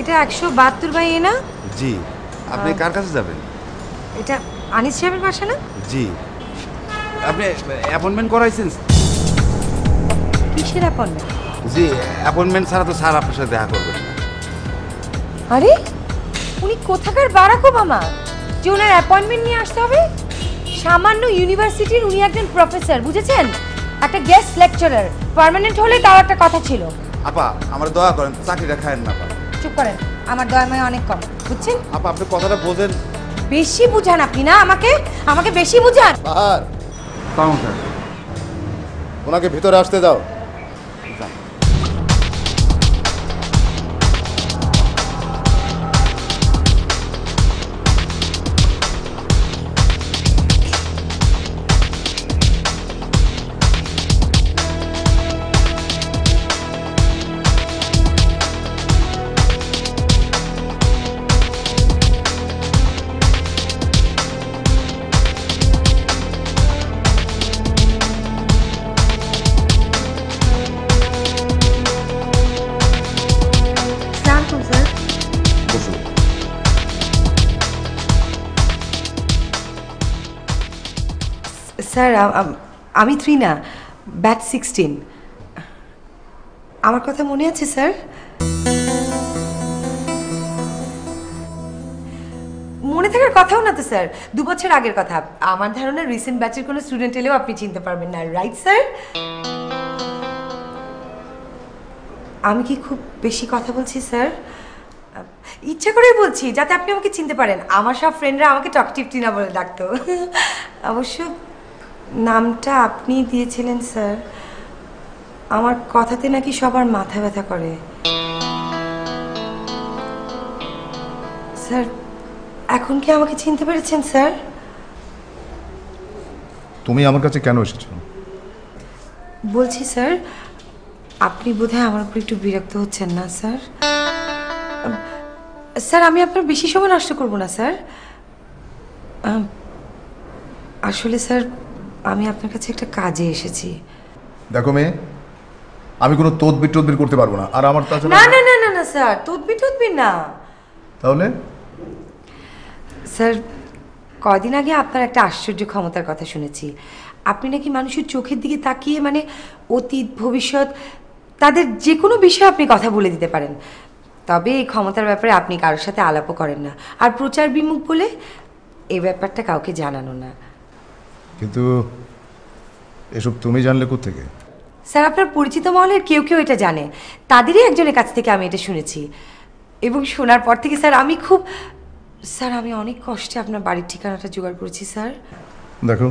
এটা 172 বাই এ না? জি। আপনি কার কাছে যাবেন? এটা আনিস সাহেবের বাসা না? জি। আপনি অ্যাপয়েন্টমেন্ট করাইছেন? কিসের অ্যাপয়েন্টমেন্ট? জি, অ্যাপয়েন্টমেন্ট ছাড়া তো স্যার আপনার সাথে দেখা করবেন না। আরে উনি কোথাকার বারাক ওবামা যে ওনার অ্যাপয়েন্টমেন্ট নিয়ে আসতে হবে? সামান্য ইউনিভার্সিটির উনি একজন প্রফেসর, বুঝেছেন? একটা গেস্ট লেকচারার, পার্মানেন্ট হলে তাও একটা কথা ছিল। আপা আমার দয়া করেন, চাকরিটা খায়েন না আপা। চুপ করেন, আমার দয়াময় অনেক কম, বুঝছেন? আপা আপনি কথাটা বোঝেন। বেশি বুঝান আপনি না আমাকে, আমাকে বেশি বুঝান। বাহার কাউন্টার ওনাকে ভিতরে আসতে দাও। স্যার আমি ত্রিনা, ব্যাচ 16। আমার কথা মনে আছে স্যার? মনে থাকার কথাও না তো স্যার, 2 বছর আগের কথা। আমার ধারণা রিসেন্ট ব্যাচের কোনো স্টুডেন্ট এলেও আপনি চিনতে পারবেন না, রাইট স্যার? আমি কি খুব বেশি কথা বলছি স্যার? ইচ্ছা করেই বলছি যাতে আপনি আমাকে চিনতে পারেন। আমার সব ফ্রেন্ডরা আমাকে টকটিভ টিনা বলে ডাকতো। অবশ্য নামটা আপনি দিয়েছিলেন স্যার। আমার কথাতে নাকি সবার মাথা ব্যথা করে। স্যার এখন কি আমাকে চিনতে পেরেছেন স্যার? তুমি আমার কাছে কেন এসেছো? বলছি স্যার, আপনি বোধহয় আমার উপর একটু বিরক্ত হচ্ছেন না স্যার? স্যার আমি আপনার বেশি সময় নষ্ট করব না স্যার। আসলে স্যার আমি আপনার কাছে একটা কাজে এসেছি। দেখো মেয়ে, আমি কোনো তদবির টদবির করতে পারবো না। আর আমার তাছাড়া না না না না না স্যার, তদবির না। তাহলে স্যার কদিন আগে আপনার একটা আশ্চর্য ক্ষমতার কথা শুনেছি। আপনি নাকি মানুষের চোখের দিকে তাকিয়ে মানে অতীত ভবিষ্যৎ তাদের যে কোনো বিষয়ে আপনি কথা বলে দিতে পারেন। তবে এই ক্ষমতার ব্যাপারে আপনি কারোর সাথে আলাপও করেন না, আর প্রচার বিমুখ বলে এই ব্যাপারটা কাউকে জানানো না। কিন্তু এসব তুমি জানলে কোত্থেকে? স্যার আপনার পরিচিত মহলের কেউ কেউ এটা জানে, তাদেরই একজনের কাছ থেকে আমি এটা শুনেছি। এবং শোনার পর থেকে স্যার আমি অনেক কষ্টে আপনার বাড়ির ঠিকানাটা জোগাড় করেছি স্যার। দেখো,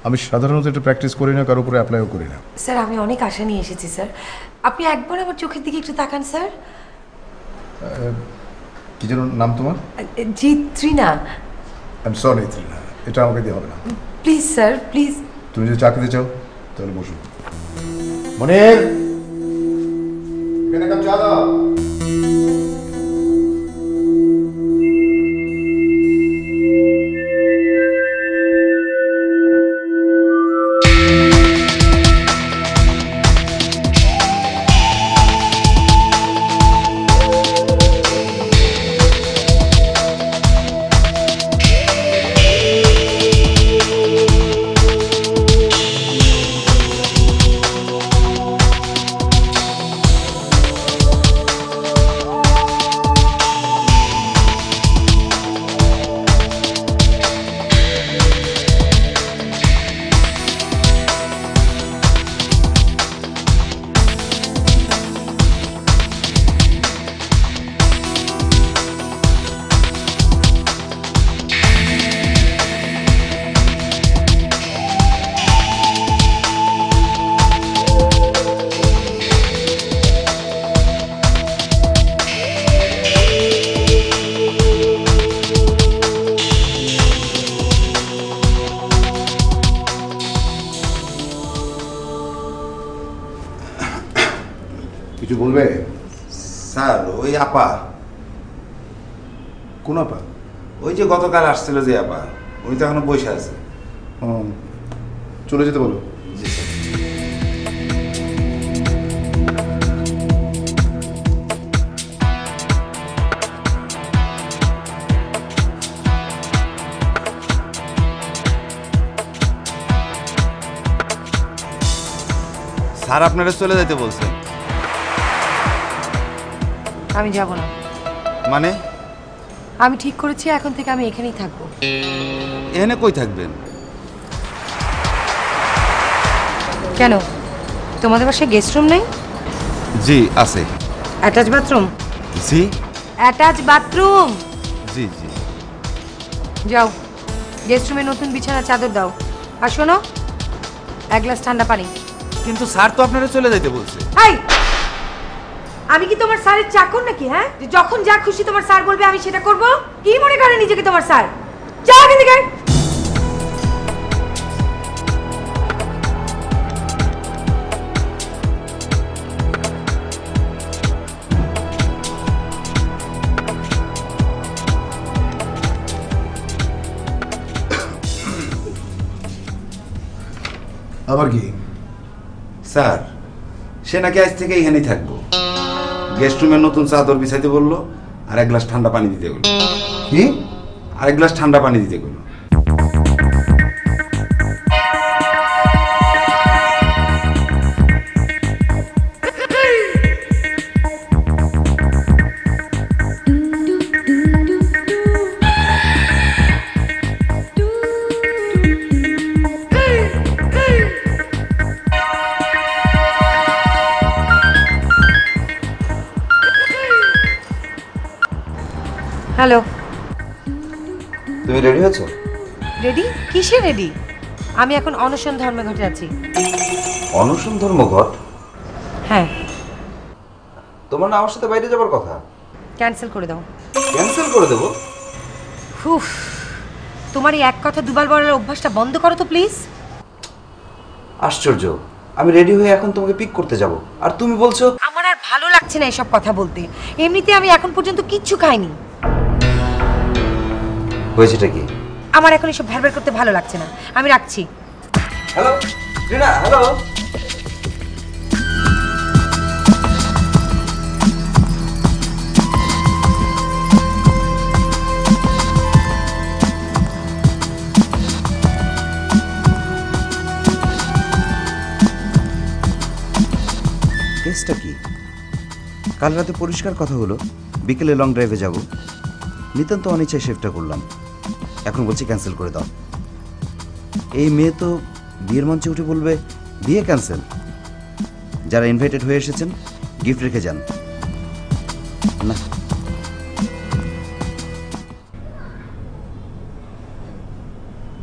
আমি সাধারণত এটা প্র্যাকটিস করি না, কারো উপরে অ্যাপ্লাইও করি না। স্যার আমি অনেক আশা নিয়ে এসেছি স্যার, আপনি একবার আমার চোখের দিকে একটু তাকান স্যার। কি যেন নাম তোমার? জি Trina. I am sorry Trina, এটা আমাকে দিয়ে হবে না। Please sir please. তুমি যদি চাকরিতে চাও তাহলে বসুন। মনির, এখানে কাপ চা দাও। কিছু বলবে? স্যার ওই আপা। কোন আপা? ওই যে গতকাল আসছিল যে আপা, উনি তো এখনো বসে আছে। চলে যেতে বলো। জি স্যার। স্যার আপনারা চলে যেতে বলছে। আমি যাব না। মানে? আমি ঠিক করেছি এখন থেকে আমি এখানেই থাকবো। এখানে কই থাকবেন? কেন, তোমাদের বাসায় গেস্ট রুম নেই? জি আছে। Attach bathroom? জি অ্যাটাচ বাথরুম। জি জি। যাও, গেস্ট রুমে নতুন বিছানা চাদর দাও। আর শোনো, এক গ্লাস ঠান্ডা পানি। কিন্তু স্যার তো আপনারা চলে যেতে বলছে। এই, আমি কি তোমার স্যারের চাকর নাকি? হ্যাঁ, যে যখন যা খুশি তোমার স্যার বলবে আমি সেটা করব? কি মনে করে নিজেকে তোমার স্যার? যাও এখান থেকে। আবার কি? স্যার, সে নাকি আজ থেকে এখানেই থাকবো। গেস্ট রুমের নতুন চাদর বিছাইতে বললো, আর এক গ্লাস ঠান্ডা পানি দিতে বললো। কি? আর এক গ্লাস ঠান্ডা পানি দিতে বললো। হ্যালো। তুমি রেডি হয়েছো? রেডি? কিসে রেডি? আমি এখন অনশন ধর্মঘটে আছি। অনশন ধর্মঘট? হ্যাঁ। তোমার না আমার সাথে বাইরে যাবার কথা? ক্যান্সেল করে দাও। ক্যান্সেল করে দেবো? উফ, তোমার এই এক কথা দুবার বলার অভ্যাসটা বন্ধ করো তো প্লিজ। আশ্চর্য, আমি রেডি হয়ে এখন তোমাকে পিক করতে যাব, আর তুমি বলছো? আমার আর ভালো লাগছে না এসব কথা বলতে। এমনিতে আমি এখন পর্যন্ত কিচ্ছু খাইনি। হয়েছেটা কি? আমার এখন এসব ভ্যারভ্যার করতে ভালো লাগছে না। আমি রাখছি। হ্যালো রিনা, হ্যালো। কেসটা কি? কাল রাতে পরিষ্কার কথা হলো বিকেলে লং ড্রাইভে যাব, নিতান্ত অনিচ্ছায় শেফটা করলাম, এখন বলছি ক্যান্সেল করে দাও। এই মেয়ে তো বিয়ের মঞ্চে উঠে বলবে বিয়ে ক্যান্সেল। যারা ইনভাইটেড হয়ে এসেছেন গিফট রেখে যান। না,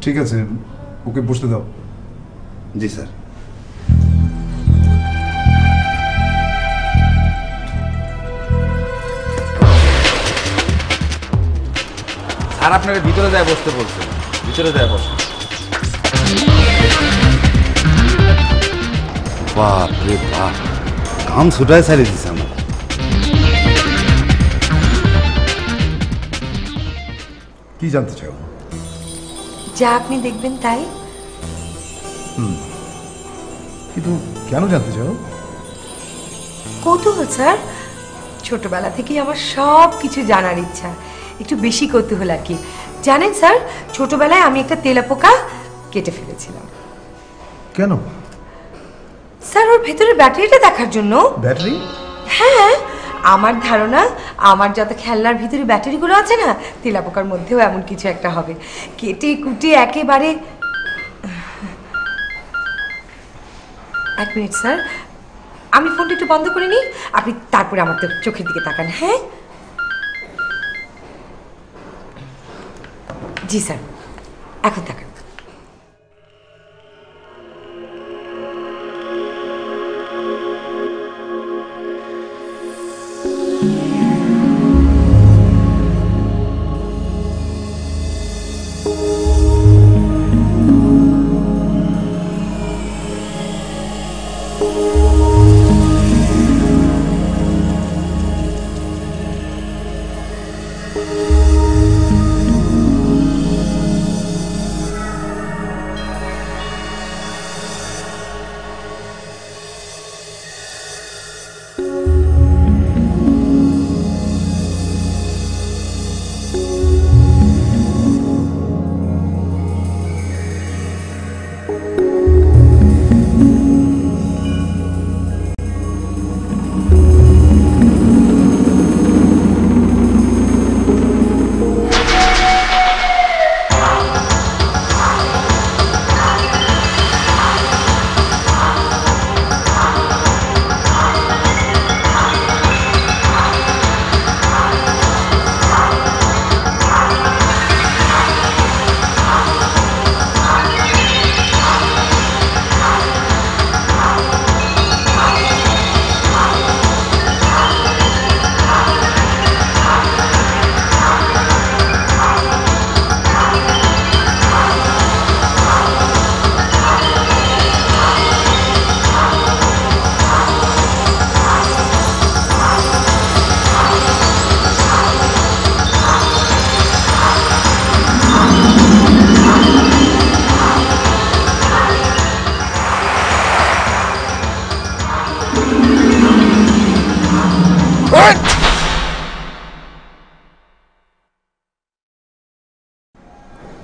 ঠিক আছে, ওকে বসতে দাও। জি স্যার। স্যার আপনারা ভিতরে যায় বসতে বলছেন। ভিতরে যায় বসেন। বাপ রে বাপ, কাম ছুটায় ছাড়িয়ে দিছে আমার। কি জানতে চাও? যা আপনি দেখবেন তাই। কিন্তু কেন জানতে চাও? কৌতূহল স্যার, ছোটবেলা থেকেই আমার সব কিছু জানার ইচ্ছা, একটু বেশি কৌতূহল আর কি। জানেন স্যার, ছোটবেলায় আমি একটা তেলাপোকা কেটে ফেলেছিলাম। কেন? স্যার, ওর ভেতরের ব্যাটারিটা দেখার জন্য। ব্যাটারি? হ্যাঁ, আমার ধারণা আমার যত খেলনার ভিতরে ব্যাটারিগুলো আছে না, তেলাপোকার মধ্যেও এমন কিছু একটা হবে। কেটে কুটে একেবারে। এক মিনিট স্যার, আমি ফোনটা একটু বন্ধ করে নিই, আপনি তারপরে আমার চোখের দিকে তাকান। হ্যাঁ জি স্যার, এখন তাকান।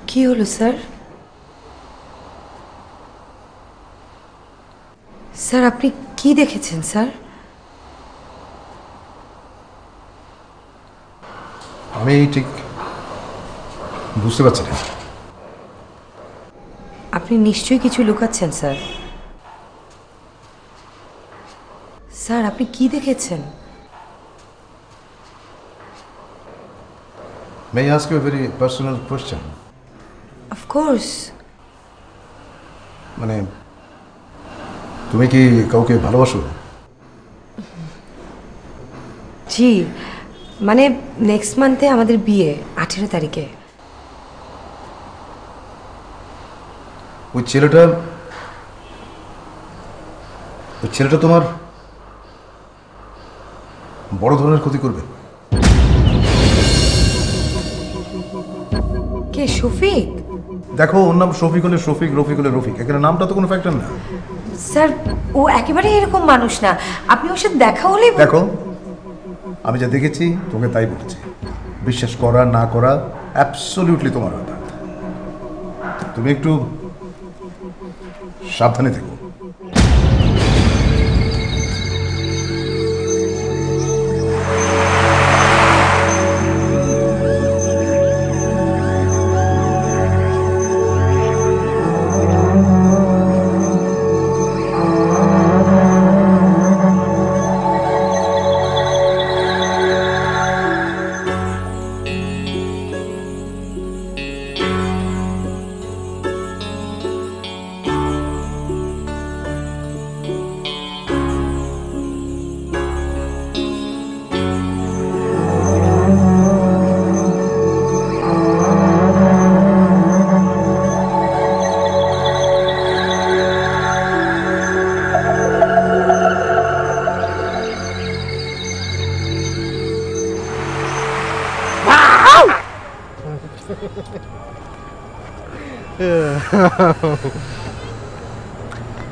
কি হলো স্যার? স্যার আপনি কি দেখেছেন স্যার? আমি ঠিক বুঝতে পারছি না। আপনি নিশ্চয়ই কিছু লুকাচ্ছেন স্যার। স্যার আপনি কি দেখেছেন? May I ask you a very personal question? Of course. মানে তুমি কি কাউকে ভালোবাসো? জি, মানে নেক্সট মান্থে আমাদের বিয়ে, 18 তারিখে। ওই ছেলেটা তোমার বড় ধরনের ক্ষতি করবে। কে, শফিক? দেখো, ওর নাম শফিক হলে শফিক, রফিক হলে রফিক, এখানে নামটা তো কোনো ফ্যাক্টর না। স্যার ও একেবারে এরকম মানুষ না, আপনি ওর সাথে দেখা হলেই। দেখো, আমি যা দেখেছি তোকে তাই বলেছি। বিশ্বাস করা না করা অ্যাবসলিউটলি তোমার ব্যাপার। তুমি একটু সাবধানে থেকো।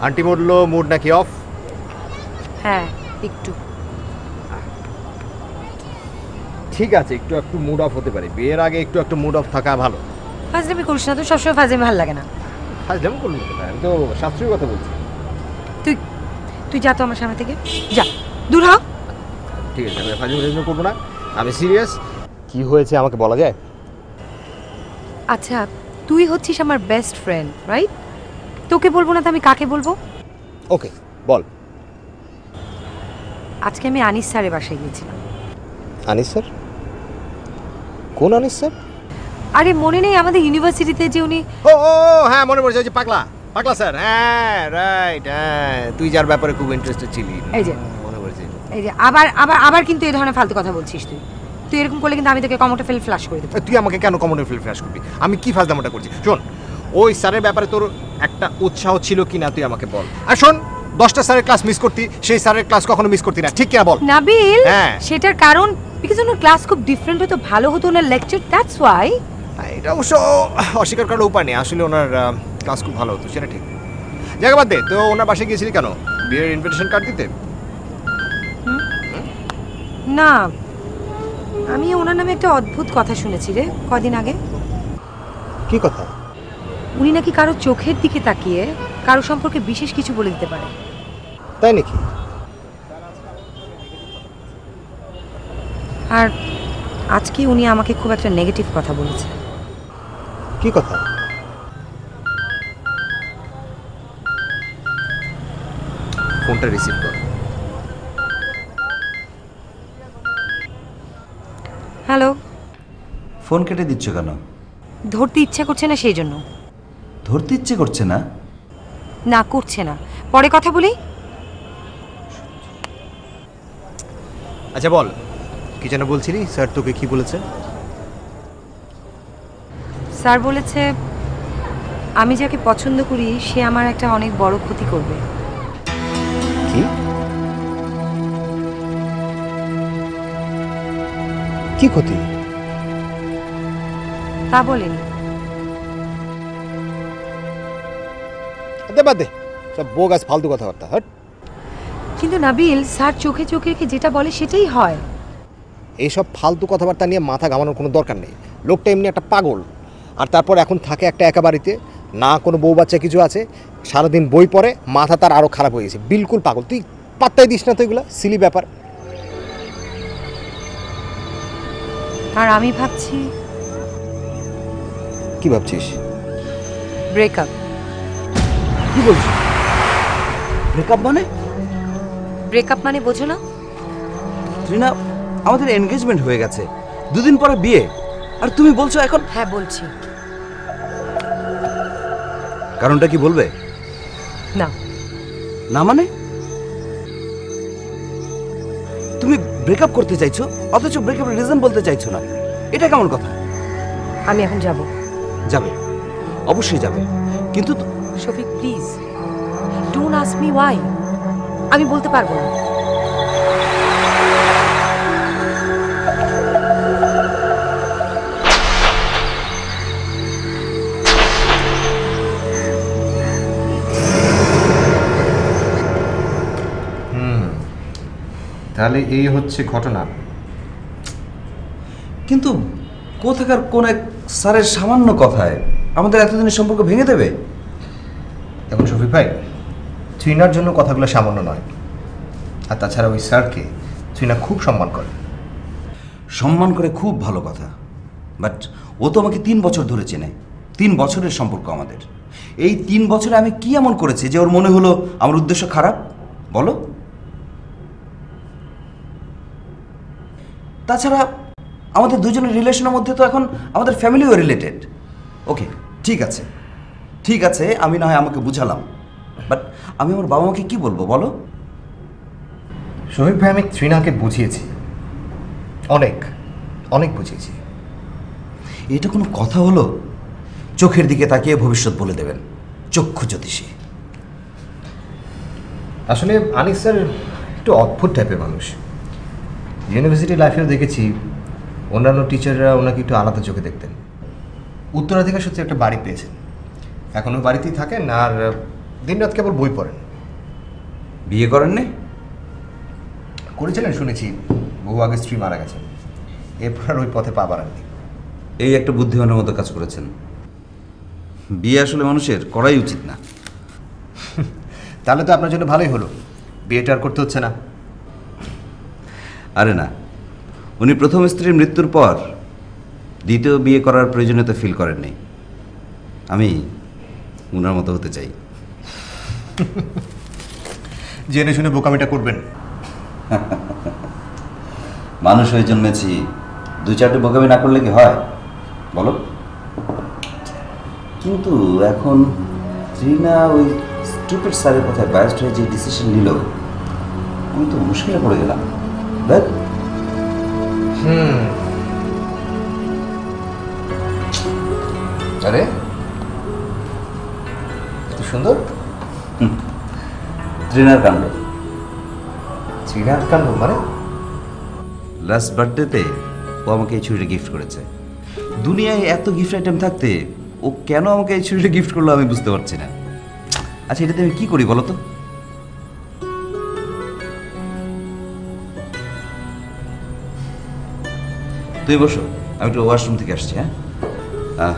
আন্টি বললো মুড নাকি অফ? হ্যাঁ একটু। ঠিক আছে, একটু মুড অফ হতে পারে, বিয়ের আগে একটু মুড অফ থাকা ভালো। ফাজলামি করিস না তো, সবসময় ফাজলামি ভালো লাগে না। ফাজলামি করলো কোথায়? আমি তো শাস্ত্রীয় কথা বলছি। তুই যা তো আমার সামনে থেকে, যা দূর হ। ঠিক আছে, আমি ফাজলামি করবো না, আমি সিরিয়াস। কি হয়েছে আমাকে বলা যায়? আচ্ছা, তুই হচ্ছিস আমার বেস্ট ফ্রেন্ড, রাইট? তোকে বলবো না তো আমি কাকে বলবো? ওকে বল। আজকে আমি আনিস স্যারের বাসায় গিয়েছিলাম। আনিস স্যার? কোন আনিস স্যার? আরে মনে নেই আমাদের ইউনিভার্সিটিতে যে উনি? ও হ্যাঁ, মনে পড়েছে, ওই যে পাগলা স্যার। হ্যাঁ রাইট, হ্যাঁ তুই যার ব্যাপারে খুব ইন্টারেস্টেড ছিলি। এই যে মনে পড়েছে। এই যে আবার কিন্তু এই ধরনের ফালতু কথা বলছিস তুই এরকম করলে কিন্তু আমি তোকে কমোটে ফেল ফ্ল্যাশ করে দেবো। তুই আমাকে কেন কমনে ফিল ফ্ল্যাশ করবি? আমি কি ফাজলামোটা করছি? শোন, ওই স্যারের ব্যাপারে তোর একটা উৎসাহ ছিল কি না তুই আমাকে বল। আর শোন, 10টা স্যারের ক্লাস মিস করতি, সেই স্যারের ক্লাস কখনো মিস করতি না, ঠিক কিনা বল? নাবিল, হ্যাঁ। সেটার কারণ বিকজ ওনার ক্লাস খুব ডিফারেন্ট হতো, ভালো হতো ওনার লেকচার, দ্যাটস ওয়াই। এটা অবশ্য অস্বীকার করার উপায় নেই, আসলে ওনার ক্লাস খুব ভালো হতো, সেটা ঠিক। জায়গা বাদ দে, তো ওনার বাসায় গিয়েছিলি কেন? বিয়ের ইনভিটেশন কার্ড দিতে? না, আমি ওনার নামে একটা অদ্ভুত কথা শুনেছি রে কদিন আগে। কি কথা? উনি নাকি কারো চোখের দিকে তাকিয়ে কারো সম্পর্কে বিশেষ কিছু বলে দিতে পারে। তাই নাকি? আর আজকে উনি আমাকে খুব একটা নেগেটিভ কথা বলেছে। কি কথা? ফোনটা রিসিভ কর। হ্যালো। ফোন কেটে দিচ্ছ কেন? ধরতে ইচ্ছা করছে না সেই জন্য। ধরতে ইচ্ছে করছে না? না, করছে না, পরে কথা বলি। আচ্ছা বল, কি যেন বলছিলি? স্যার তোকে কি বলেছে? স্যার বলেছে আমি যাকে পছন্দ করি সে আমার একটা অনেক বড় ক্ষতি করবে। কি? কি ক্ষতি? তা বলেনি। বাদ দে, সব বোগাস ফালতু কথাবার্তা। হট। কিন্তু নাবিল, স্যার চোখে চোখে রেখে যেটা বলে সেটাই হয়। এইসব ফালতু কথাবার্তা নিয়ে মাথা ঘামানোর কোনো দরকার নেই। লোকটা এমনি একটা পাগল, আর তারপর এখন থাকে একটা একা বাড়িতে, না কোনো বউ বাচ্চা কিছু আছে, সারাদিন বই পড়ে, মাথা তার আরও খারাপ হয়ে গেছে, বিলকুল পাগল। তুই পাত্তাই দিস না তো এগুলো সিলি ব্যাপার। আর আমি ভাবছি কি ভাবছিস? ব্রেকআপ। কি বলছিস? ব্রেকআপ মানে? ব্রেকআপ মানে বোঝো না? ত্রিনা, আমাদের এনগেজমেন্ট হয়ে গেছে, 2 দিন পরে বিয়ে, আর তুমি বলছো এখন? হ্যাঁ বলছি। কারণটা কি বলবে? না। না মানে? তুমি ব্রেকআপ করতে চাইছো অথচ ব্রেকআপের রিজন বলতে চাইছো না, এটা কেমন কথা? আমি এখন যাব। যাবে, অবশ্যই যাবে, কিন্তু Shafiq please don't ask me why. আমি বলতে পারবো না। তাহলে এই হচ্ছে ঘটনা। কিন্তু কোথাকার কোন এক স্যারের সামান্য কথায় আমাদের এতদিনের সম্পর্ক ভেঙে দেবে? এখন শফিক ভাই, ত্রিনার জন্য কথাগুলো সামান্য নয়, আর তাছাড়া ওই স্যারকে ত্রিনা খুব সম্মান করে। সম্মান করে খুব ভালো কথা, বাট ও তো আমাকে 3 বছর ধরে চেনে, 3 বছরের সম্পর্ক আমাদের। এই 3 বছরে আমি কি এমন করেছি যে ওর মনে হলো আমার উদ্দেশ্য খারাপ? বলো। তাছাড়া আমাদের দুজনের রিলেশনের মধ্যে তো এখন আমাদের ফ্যামিলিও রিলেটেড। ওকে, ঠিক আছে ঠিক আছে, আমি না হয় আমাকে বুঝালাম, বাট আমি আমার বাবা মাকে কি বলবো বলো? শফিক ভাই, আমি ত্রিনাকে বুঝিয়েছি, অনেক অনেক বুঝিয়েছি। এটা কোনো কথা হলো? চোখের দিকে তাকিয়ে ভবিষ্যৎ বলে দেবেন, চক্ষু জ্যোতিষী। আসলে আনিস স্যার একটু অদ্ভুত টাইপের মানুষ। ইউনিভার্সিটি লাইফেও দেখেছি অন্যান্য টিচাররা ওনাকে একটু আলাদা চোখে দেখতেন। উত্তরাধিকার সূত্রে একটা বাড়ি পেয়েছেন, এখনও বাড়িতেই থাকেন, আর দিনরাত কেবল বই পড়েন। বিয়ে করেন না? করেছিলেন শুনেছি, বহু আগে স্ত্রী মারা গেছেন, এরপর আর ওই পথে পা বাড়াননি। এই একটা বুদ্ধিমানের মতো কাজ করেছেন। বিয়ে আসলে মানুষের করাই উচিত না। তাহলে তো আপনার জন্য ভালোই হলো, বিয়েটা আর করতে হচ্ছে না। আরে না, উনি প্রথম স্ত্রীর মৃত্যুর পর দ্বিতীয় বিয়ে করার প্রয়োজনীয়তা ফিল করেননি। আমি উনার মতো হতে চাই। জেনে শুনে বোকামিটা করবেন। মানুষ হয়ে জন্মেছি, 2-4টে বোকামি না করলে কি হয় বলো? কিন্তু এখন ত্রিনা ওই স্টুপিড স্যারের কথায় বায়াসড হয়ে যে ডিসিশন নিল, আমি তো মুশকিলে পড়ে গেলাম। দেখ, আরে এত সুন্দর ত্রিনার কাণ্ড। ত্রিনার কাণ্ড মানে? লাস্ট বার্থডেতে ও আমাকে এই ছুরিটা গিফট করেছে। দুনিয়ায় এত গিফট আইটেম থাকতে ও কেন আমাকে এই ছুরিটা গিফট করলো আমি বুঝতে পারছি না। আচ্ছা, এটাতে আমি কি করি বলো তো? তুই বসো, আমি একটু ওয়াশরুম থেকে আসছি। হ্যাঁ,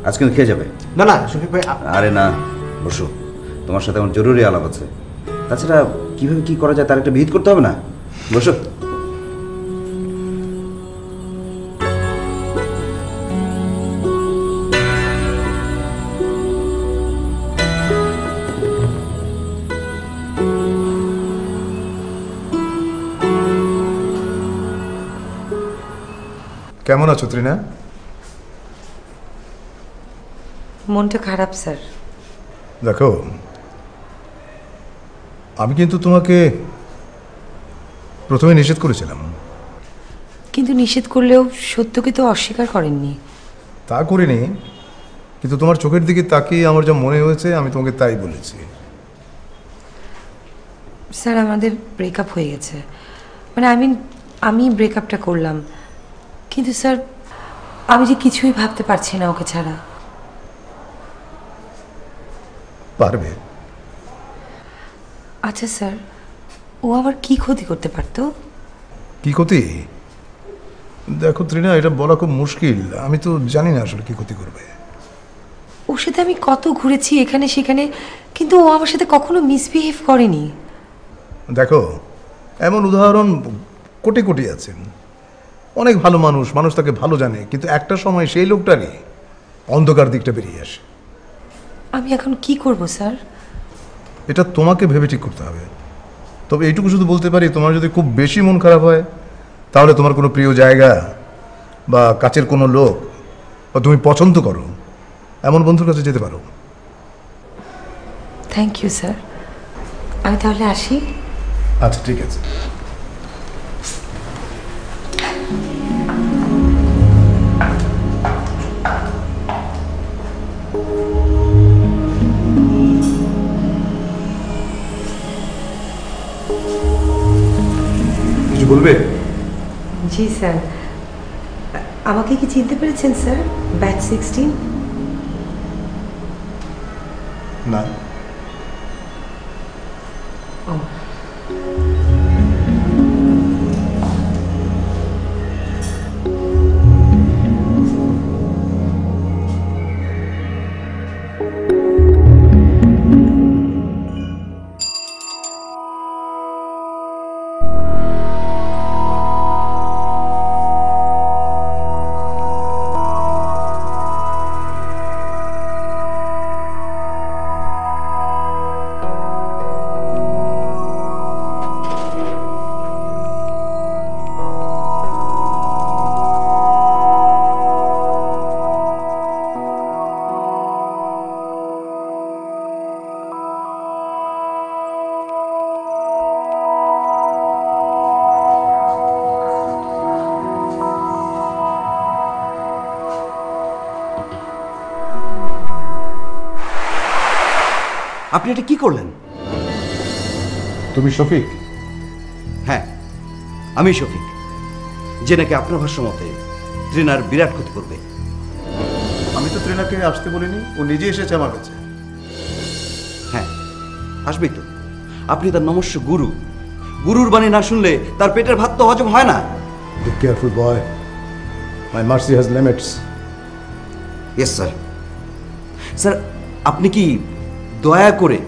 আজ কিন্তু খেয়ে যাবে। না না শফিক ভাই, আরে না, বসো, তোমার সাথে আমার জরুরি আলাপ আছে। তাছাড়া কিভাবে কি করা যায় তার একটা বিহিত করতে হবে না? বসো। কেমন আছো ত্রিনা? মনটা খারাপ স্যার। দেখো, আমি কিন্তু তোমাকে প্রথমে নিষেধ করেছিলাম। কিন্তু নিষেধ করলেও সত্যকে তো অস্বীকার করেননি। তা করিনি, কিন্তু তোমার চোখের দিকে তাকিয়ে আমার যা মনে হয়েছে আমি তোমাকে তাই বলেছি। স্যার, আমাদের ব্রেকআপ হয়ে গেছে, মানে আমি ব্রেকআপটা করলাম, কিন্তু স্যার আমি যে কিছুই ভাবতে পারছি না ওকে ছাড়া। পারবে? আচ্ছা স্যার, ও আবার কি ক্ষতি করতে পারতো? কি ক্ষতি? দেখো ত্রিনা, এটা বলা খুব মুশকিল। আমি তো জানি না আসলে কি ক্ষতি করবে। ওর সাথে আমি কত ঘুরেছি এখানে সেখানে, কিন্তু ও আমার সাথে কখনো মিসবিহেভ করেনি। দেখো, এমন উদাহরণ কোটি কোটি আছেন। অনেক ভালো মানুষ, মানুষ তাকে ভালো জানে, কিন্তু একটা সময় সেই লোকটারই অন্ধকার দিকটা বেরিয়ে আসে। আমি এখন কি করব স্যার? এটা তোমাকে ভেবে ঠিক করতে হবে। তবে এইটুকু শুধু বলতে পারি, তোমার যদি খুব বেশি মন খারাপ হয়, তাহলে তোমার কোনো প্রিয় জায়গা বা কাছের কোনো লোক বা তুমি পছন্দ করো এমন বন্ধুর কাছে যেতে পারো। Thank you sir. আমি তাহলে আসি। আচ্ছা, ঠিক আছে। কিছু বলবে? জি স্যার। আমাকে কি চিনতে পেরেছেন স্যার? ব্যাচ 16? না। ও, আপনি এটা কি করলেন? তুমি শফিক? হ্যাঁ, আমি শফিক, যে নাকি আপনার ভাষ্য মতে ত্রিনার বিরাট ক্ষতি করবে। আমি তো ত্রিনাকে আসতে বলিনি, ও নিজে এসেছে আমার কাছে। হ্যাঁ, আসবেই তো। আপনি তার নমস্য গুরু, গুরুর বাণী না শুনলে তার পেটের ভাত তো হজম হয় না। Be careful, boy. My mercy has limits. Yes sir. Sir, আপনি কি দয়া করে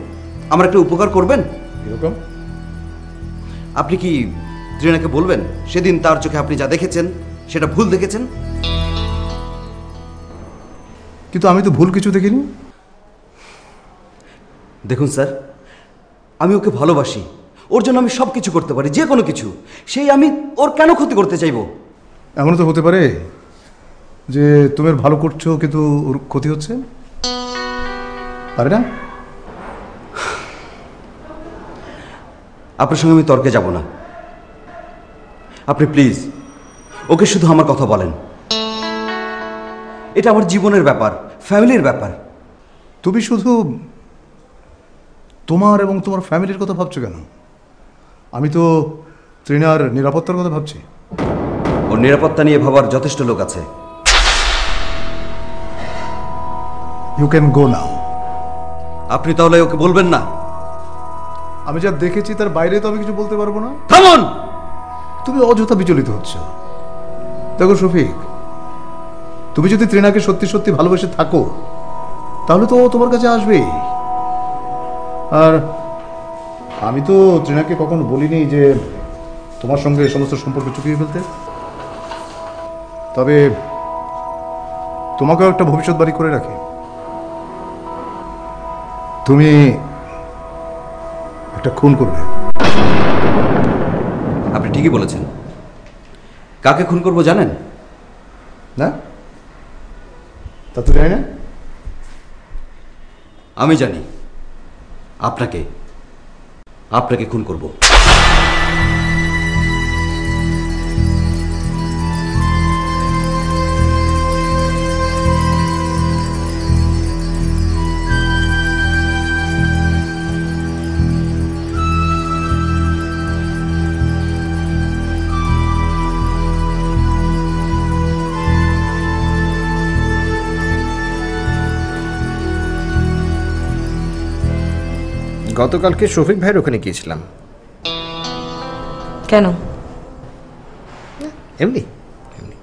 আমার একটা উপকার করবেন? এরকম? আপনি কি ত্রিনাকে বলবেন সেদিন তার চোখে আপনি যা দেখেছেন সেটা ভুল দেখেছেন? কিন্তু আমি তো ভুল কিছু দেখিনি। দেখুন স্যার, আমি ওকে ভালোবাসি, ওর জন্য আমি সব কিছু করতে পারি, যে কোনো কিছু। সেই আমি ওর কেন ক্ষতি করতে চাইবো? এমনও তো হতে পারে যে তুমি ওর ভালো করছো কিন্তু ওর ক্ষতি হচ্ছে, পারে না? আপনার সঙ্গে আমি তর্কে যাব না। আপনি প্লিজ ওকে শুধু আমার কথা বলেন। এটা আমার জীবনের ব্যাপার, ফ্যামিলির ব্যাপার। তুমি শুধু তোমার এবং তোমার ফ্যামিলির কথা ভাবছো কেন? আমি তো ত্রিনার নিরাপত্তার কথা ভাবছি। ওর নিরাপত্তা নিয়ে ভাবার যথেষ্ট লোক আছে। ইউ ক্যান গো নাও। আপনি তাহলে ওকে বলবেন না? আমি যা দেখেছি তার বাইরে তো আমি কিছু বলতে পারবো না। থামুন! তুমি অযথা বিচলিত হচ্ছ। দেখো শফিক, তুমি যদি ত্রিনাকে সত্যি সত্যি ভালোবেসে থাকো তাহলে তো ও তোমার কাছে আসবেই। আর আমি তো ত্রিনাকে কখনো বলিনি যে তোমার সঙ্গে সমস্ত সম্পর্ক চুকিয়ে ফেলতে। তবে তোমাকেও একটা ভবিষ্যৎবাণী করে রাখি, তুমি একটা খুন করবে। আপনি ঠিকই বলেছেন। কাকে খুন করব জানেন? না? তা তো জানি না। আমি জানি। আপনাকে আপনাকে খুন করব। গতকালকে শফিক ভাইয়ের ওখানে গিয়েছিলাম। কেন? এমনি এমনি।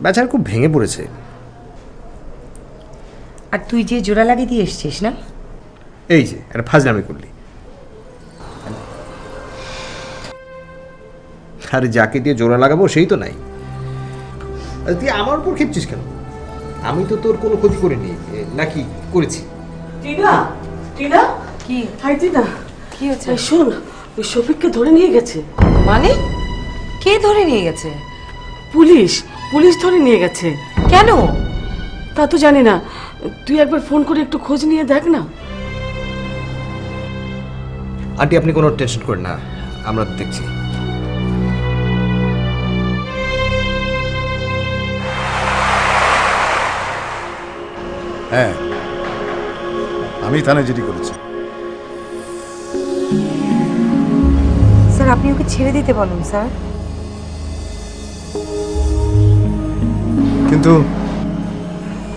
বেচারা খুব ভেঙে পড়েছে। আর তুই যে জোড়া লাগিয়ে দিয়ে এসছিস না, এই যে একটা ফাজলামি করলি। আরে যাকে দিয়ে জোড়া লাগাবো সেই তো নাই। আরে তুই আমার উপর খেপছিস কেন? আমি তো তোর কোনো ক্ষতি করিনি, নাকি করেছি? টিনা, টিনা, কি হাই টিনা, কি হচ্ছে? এই শোন, ওই শফিককে ধরে নিয়ে গেছে। মানে কে ধরে নিয়ে গেছে? পুলিশ, পুলিশ ধরে নিয়ে গেছে। কেন? তা তো জানি না, তুই একবার ফোন করে একটু খোঁজ নিয়ে দেখ না। আন্টি আপনি কোনো টেনশন করেন না, আমরা দেখছি। হ্যাঁ, আমি থানায় জিডি করেছি। স্যার আপনি ওকে ছেড়ে দিতে বলুন স্যার। কিন্তু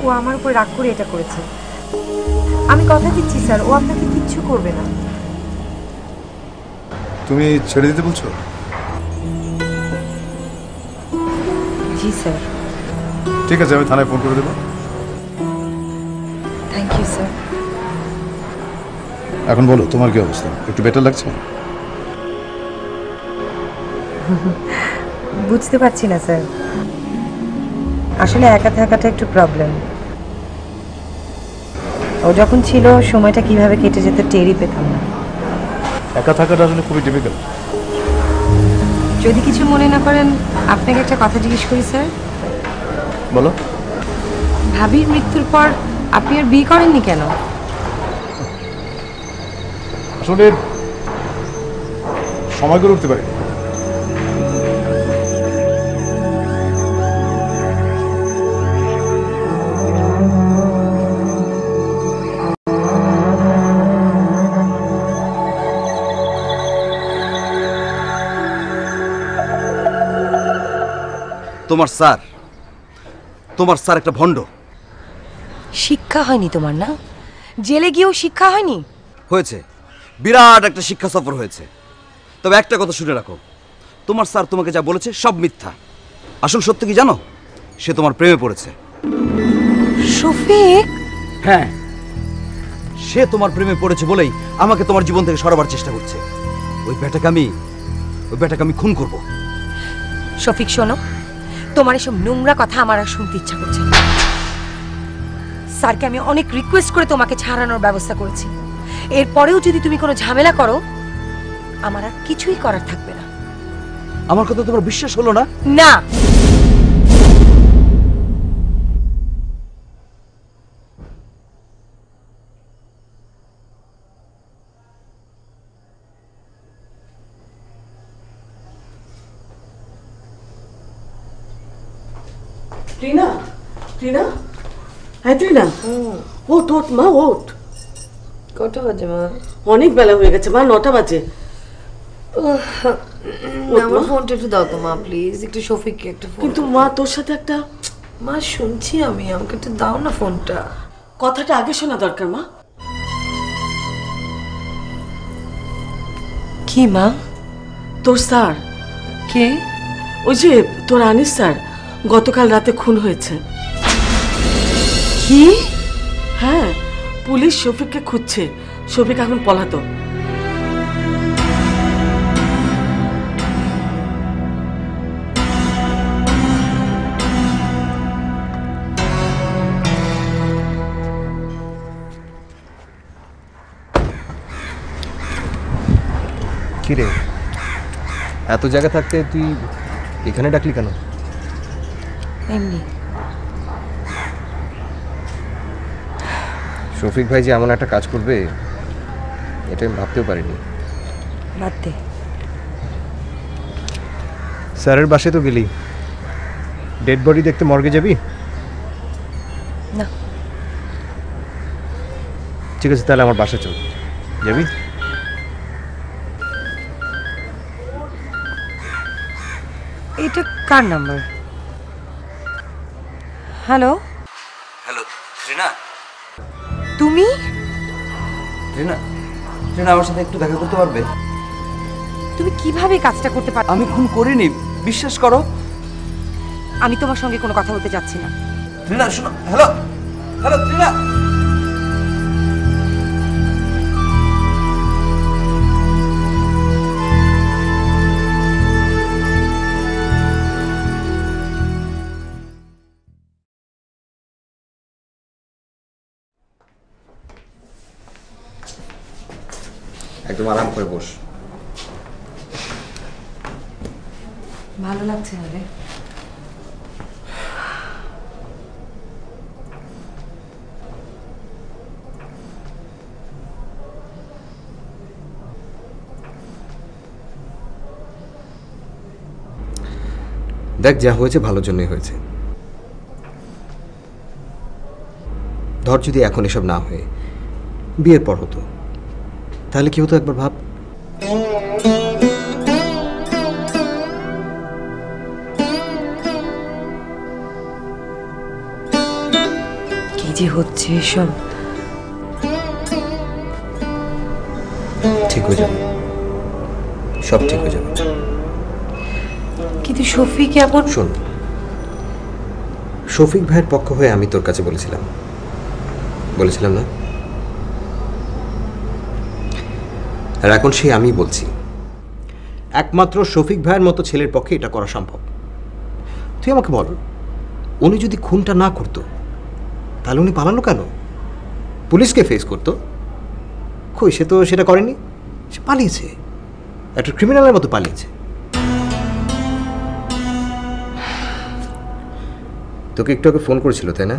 ও আমার উপর রাগ করে এটা করেছে। আমি কথা দিচ্ছি স্যার, ও আপনাকে কিচ্ছু করবে না। তুমি ছেড়ে দিতে বলছো? জি স্যার। ঠিক আছে, আমি থানায় ফোন করে দেবো। Thank you sir. এখন বলো তোমার কি অবস্থা, একটু বেটার লাগছে? বুঝতে পারছি না স্যার, আসলে একা থাকাটা একটু প্রবলেম। ও যখন ছিল সময়টা কিভাবে কেটে যেত টেরই পেতাম না। একা থাকাটা আসলে খুবই ডিফিকাল্ট। যদি কিছু মনে না করেন আপনাকে একটা কথা জিজ্ঞেস করি স্যার। বলো। ভাবির মৃত্যুর পর আপনি আর বিয়ে করেননি কেন? আসলে সময় করে উঠতে পারি। তোমার স্যার একটা ভণ্ড। শিক্ষা হয়নি তোমার না? জেলে গিয়েও শিক্ষা হয়নি? হয়েছে, বিরাট একটা শিক্ষা সফর হয়েছে। তবে একটা কথা শুনে রাখো, তোমার স্যার তোমাকে যা বলেছে সব মিথ্যা। আসল সত্য কি জানো? সে তোমার প্রেমে পড়েছে। শফিক? হ্যাঁ, সে তোমার প্রেমে পড়েছে বলেই আমাকে তোমার জীবন থেকে সরাবার চেষ্টা করছে। ওই বেটাকে আমি খুন করব। শফিক শোনো, তোমার এসব নোংরা কথা আমার আর শুনতে ইচ্ছা করছে। স্যারকে আমি অনেক রিকোয়েস্ট করে তোমাকে ছাড়ানোর ব্যবস্থা করেছি। এরপরেও যদি তুমি কোনো ঝামেলা করো, আমার আর কিছুই করার থাকবে না। আমার কথা তোমার বিশ্বাস হলো না? না। টিনা, টিনা, হ্যাঁ টিনা, ওঠ ওঠ মা, ওঠ। কটা বাজে মা? অনেক বেলা হয়ে গেছে মা, 9টা বাজে। আমার ফোনটা একটু দাও তো মা প্লিজ, একটু শফিককে একটা ফোন। কিন্তু মা তোর সাথে একটা মা শুনছি আমি, আমাকে একটু দাও না ফোনটা। কথাটা আগে শোনা দরকার মা। কি মা? তোর স্যার কে? ওই যে তোর আনিস স্যার গতকাল রাতে খুন হয়েছে। কি? হ্যাঁ, পুলিশ শফিককে খুঁজছে। শফিক এখন পলাতক। কিরে, এত জায়গা থাকতে তুই এখানে ডাকলি কেন? এমনি। শফিক ভাই যে এমন একটা কাজ করবে এটা আমি ভাবতেও পারিনি। বাদ দে। স্যারের বাসে তো গেলি, ডেড বডি দেখতে মর্গে যাবি? না। ঠিক আছে, তাহলে আমার বাসা চল। যাবি? এটা কার নাম্বার? হ্যালো? হ্যালো রিনা? তুমি? রিনা, রিনা আমার সাথে একটু দেখা করতে পারবে? তুমি কিভাবে কাজটা করতে পারো? আমি খুন করিনি, বিশ্বাস করো। আমি তোমার সঙ্গে কোনো কথা বলতে চাচ্ছি না। ত্রিনা শোনো, হ্যালো হ্যালো ত্রিনা। একদম আরাম করে বস। ভালো লাগছে না রে। দেখ, যা হয়েছে ভালোর জন্যই হয়েছে। ধর যদি এখন এসব না হয়ে বিয়ের পর হতো, তাহলে কি হতো একবার ভাব। কি যে হচ্ছে এসব। ঠিক হয়ে যাবে, সব ঠিক হয়ে যাবে। কিন্তু শফিক এমন। শোন, শফিক ভাইয়ের পক্ষ হয়ে আমি তোর কাছে বলেছিলাম না? আর এখন সেই আমি বলছি, একমাত্র শফিক ভাইয়ের মতো ছেলের পক্ষে এটা করা সম্ভব। তুই আমাকে বল, উনি যদি খুনটা না করতো তাহলে উনি পালালো কেন? পুলিশকে ফেস করতো। কই, সে তো সেটা করেনি, সে পালিয়েছে, একটা ক্রিমিনালের মতো পালিয়েছে। তোকে একটু আগে ফোন করেছিল, তাই না?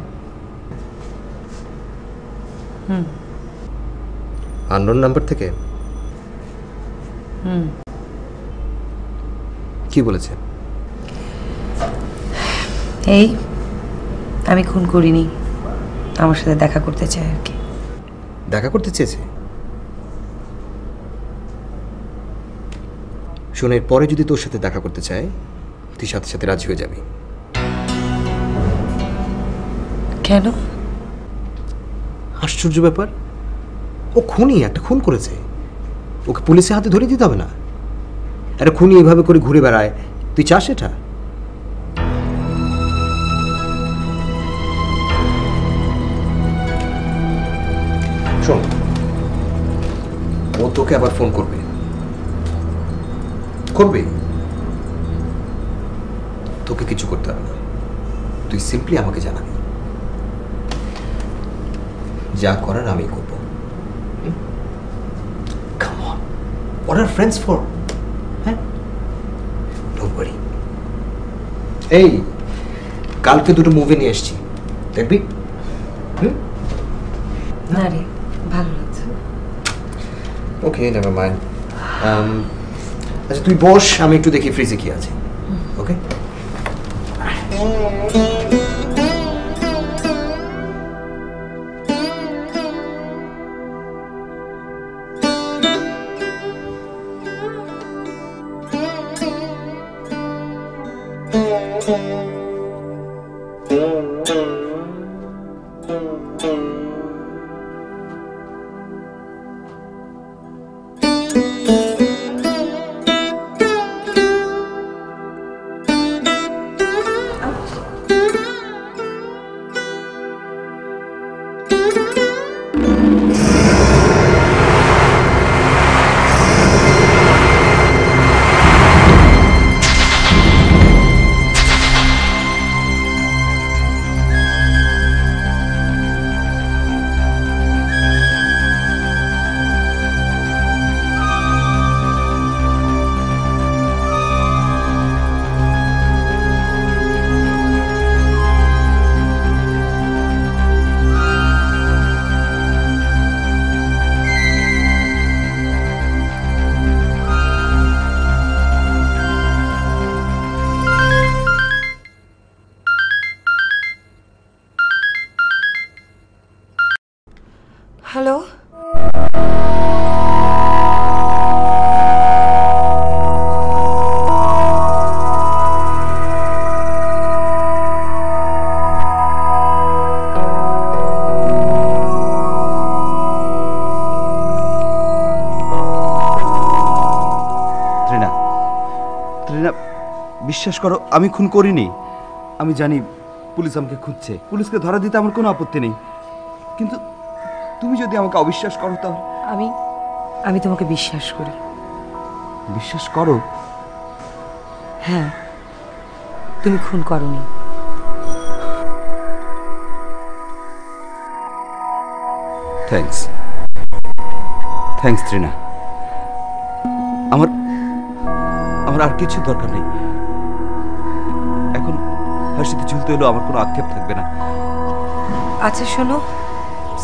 আননোন নাম্বার থেকে? কি বলেছে? এই আমি খুন করিনি, আমার সাথে দেখা করতে চাই আর কি। দেখা করতে চেয়েছে? শোন, এর পরে যদি তোর সাথে দেখা করতে চায়, তুই সাথে সাথে রাজি হয়ে যাবি। কেন? আশ্চর্য ব্যাপার, ও খুনি, একটা খুন করেছে, ওকে পুলিশের হাতে ধরে দিতে হবে না? একটা খুনি এভাবে করে ঘুরে বেড়ায়, তুই চাস এটা? শোন, ও তোকে আবার ফোন করবে, তোকে কিছু করতে হবে না, তুই সিম্পলি আমাকে জানাবি, যা করার আমি করবো। Come on, what are friends for? হ্যাঁ, don't worry. এই কালকে দুটো মুভি নিয়ে এসেছি, দেখবি? না রে, ভালো লাগছে। ওকে, নেভার মাইন্ড। আচ্ছা তুই বস, আমি একটু দেখি ফ্রিজে কি আছে। ওকে। হ্যালো, ত্রিনা, বিশ্বাস করো আমি খুন করিনি। আমি জানি পুলিশ আমাকে খুঁজছে, পুলিশকে ধরা দিতে আমার কোনো আপত্তি নেই, কিন্তু তুমি যদি আমাকে অবিশ্বাস করো তাহলে। আমি তোমাকে বিশ্বাস করি। বিশ্বাস করো? হ্যাঁ, তুমি খুন করনি। থ্যাঙ্কস তৃণা। আমার আর কিছু দরকার নেই। এখন ফাঁসিতে ঝুলতে হলেও আমার কোনো আক্ষেপ থাকবে না। আচ্ছা শোনো,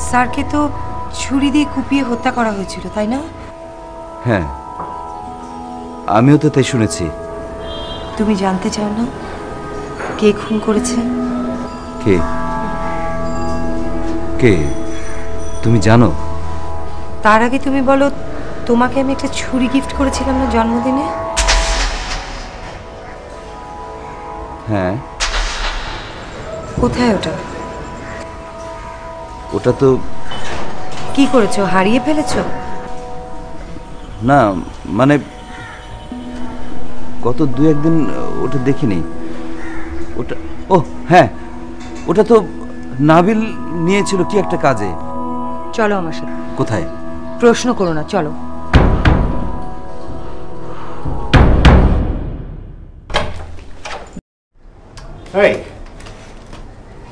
স্যারকে তো ছুরি দিয়ে কুপিয়ে হত্যা করা হয়েছিল, তাই না? হ্যাঁ, আমিও তো তাই শুনেছি। তুমি জানতে চাও না কে খুন করেছে? কে কে তুমি জানো? তার আগে তুমি বলো, তোমাকে আমি একটা ছুরি গিফট করেছিলাম না জন্মদিনে? হ্যাঁ। কোথায় ওটা? ওটা তো কি করেছো, হারিয়ে ফেলেছো? না, মানে গত 2-1 দিন ওটা দেখিনি। ওটা, ও হ্যাঁ, ওটা তো নাবিল নিয়েছিল কি একটা কাজে। চলো আমার সাথে। কোথায়? প্রশ্ন করো না, চলো।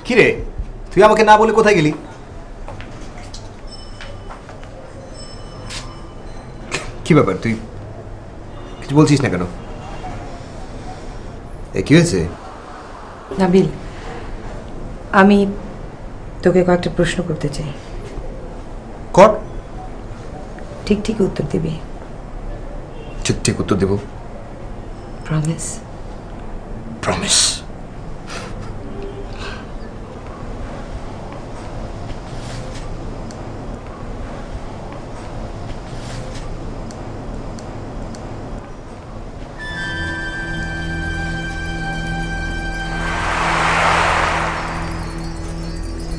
কি রে, তুই আমাকে না বলে কোথায় গেলি? কি ব্যাপার, তুই কিছু বলছিস না কেন? কি হয়েছে? নাবিল, আমি তোকে কয়েকটা প্রশ্ন করতে চাই। কর। ঠিক ঠিক উত্তর দিবি। ঠিক ঠিক উত্তর দেব। প্রমিস? প্রমিস।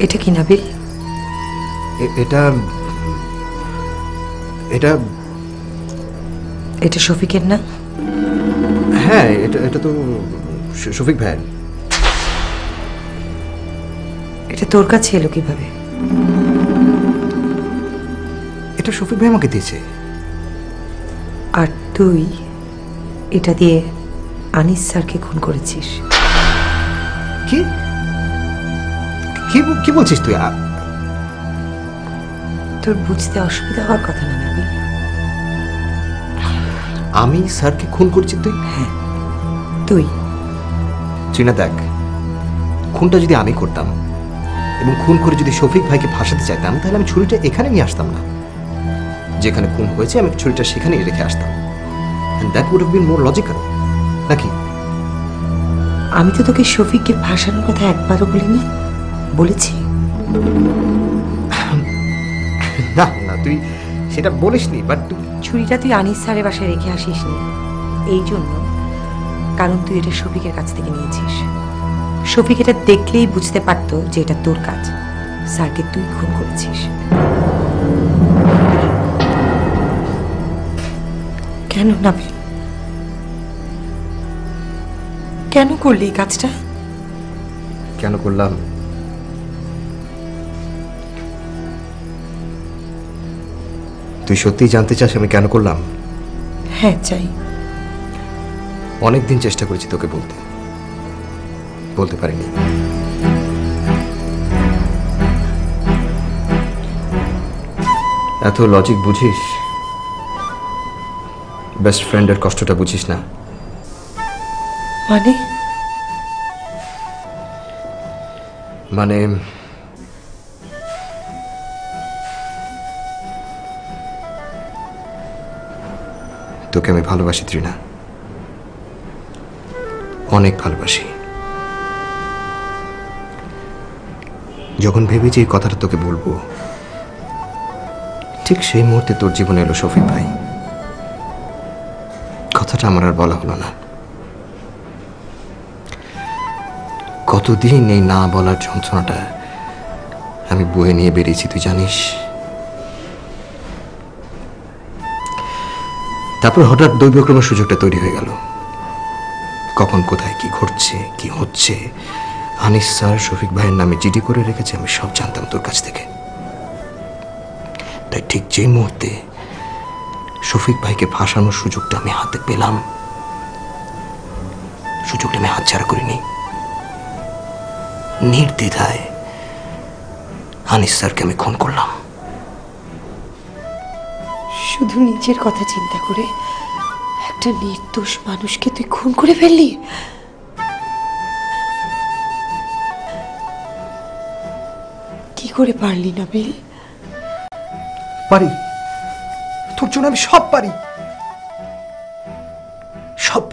এটা কি নাবিল? এটা এটা এটা শফিকের না? হ্যাঁ, এটা তো শফিক ভাই। এটা তোর কাছে এলো কিভাবে? এটা শফিক ভাই আমাকে দিয়েছে। আর তুই এটা দিয়ে আনিস স্যারকে খুন করেছিস? কি কি বলছিস তুই? তোর বুঝতে অসুবিধা হওয়ার কথা না নাবিল। আমি স্যারকে খুন করছি? তুই? হ্যাঁ, তুই। চিনা দেখ, খুনটা যদি আমি করতাম এবং খুন করে যদি শফিক ভাইকে ফাঁসাতে চাইতাম, তাহলে আমি ছুরিটা এখানে নিয়ে আসতাম না। যেখানে খুন হয়েছে আমি ছুরিটা সেখানেই রেখে আসতাম। And that would have been more logical, নাকি? আমি তো তোকে শফিককে ফাঁসানোর কথা একবারও বলিনি। বলেছি? না না, তুই সেটা বলিসনি, বাট ছুরিটা তুই আনিস স্যারের বাসায় রেখে আসিসনি এই জন্য কারণ তুই এটা শফিকের কাছ থেকে নিয়েছিস। শফিক এটা দেখলেই বুঝতে পারতো যে এটা তোর কাজ। স্যারকে তুই খুন করেছিস। কেন নাবিল, কেন করলি এই কাজটা? কেন করলাম? তুই সত্যিই জানতে চাস আমি কেন করলাম? হ্যাঁ, চাই। অনেকদিন চেষ্টা করেছি তোকে বলতে পারিনি। এত লজিক বুঝিস, বেস্ট ফ্রেন্ডের কষ্টটা বুঝিস না। মানে তোকে আমি ভালোবাসি তৃণা, অনেক ভালোবাসি। যখন ভেবেছি এই কথাটা তোকে বলবো, ঠিক সেই মুহূর্তে তোর জীবনে এলো শফিক ভাই। কথাটা আমার আর বলা হলো না। কতদিন এই না বলার যন্ত্রণাটা আমি বয়ে নিয়ে বেরিয়েছি তুই জানিস। তারপর হঠাৎ দৈবক্রমের সুযোগটা তৈরি হয়ে গেল। কখন কোথায় কি ঘটছে কি হচ্ছে আনিস স্যার শফিক ভাইয়ের নামে জিডি করে রেখেছে, আমি সব জানতাম তোর কাছ থেকে। তাই ঠিক যে মুহূর্তে শফিক ভাইকে ফাঁসানোর সুযোগটা আমি হাতে পেলাম, সুযোগটা আমি হাতছাড়া করিনি। নির্দ্বিধায় আনিস স্যারকে আমি খুন করলাম। শুধু নিজের কথা চিন্তা করে একটা নির্দোষ মানুষকে তুই খুন করে ফেললি? কি করে পারলি নাবিল? পারি, তোর জন্য আমি সব পারি, সব।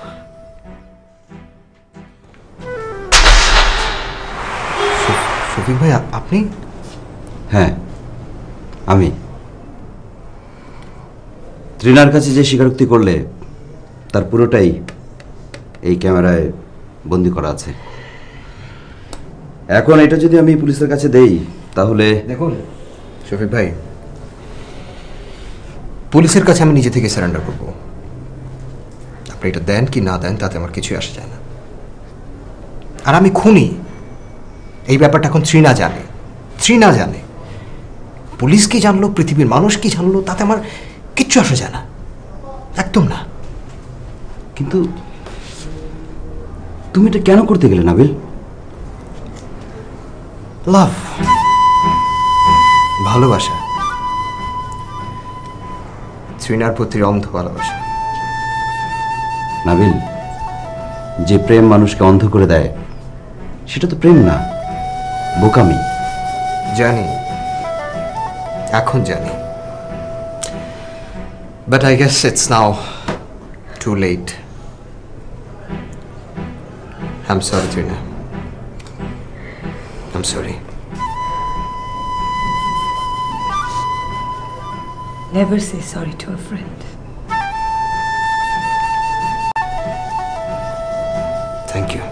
শফিক ভাই আপনি? হ্যাঁ আমি। তৃণার কাছে যে স্বীকারোক্তি করলে তার পুরোটাই এই ক্যামেরায় বন্দি করা আছে। এখন এটা যদি আমি পুলিশের কাছে দেই তাহলে দেখুন শফিক ভাই, পুলিশের কাছে আমি নিজে থেকে সারেন্ডার করব। আপনি এটা দেন কি না দেন তাতে আমার কিছুই আসে যায় না। আর আমি খুনি, এই ব্যাপারটা এখন তৃণা জানে। তৃণা জানে, পুলিশ কি জানলো, পৃথিবীর মানুষ কি জানলো, তাতে আমার কিচ্ছু আসে যায় না, একদম না। কিন্তু তুমি এটা কেন করতে গেলে নাবিল? লাভ, ভালোবাসা, তৃণার প্রতি অন্ধ ভালোবাসা। নাবিল, যে প্রেম মানুষকে অন্ধ করে দেয় সেটা তো প্রেম না, বোকামি। জানি, এখন জানি, but I guess it's now too late. I'm sorry, Trina. I'm sorry. Never say sorry to a friend. Thank you.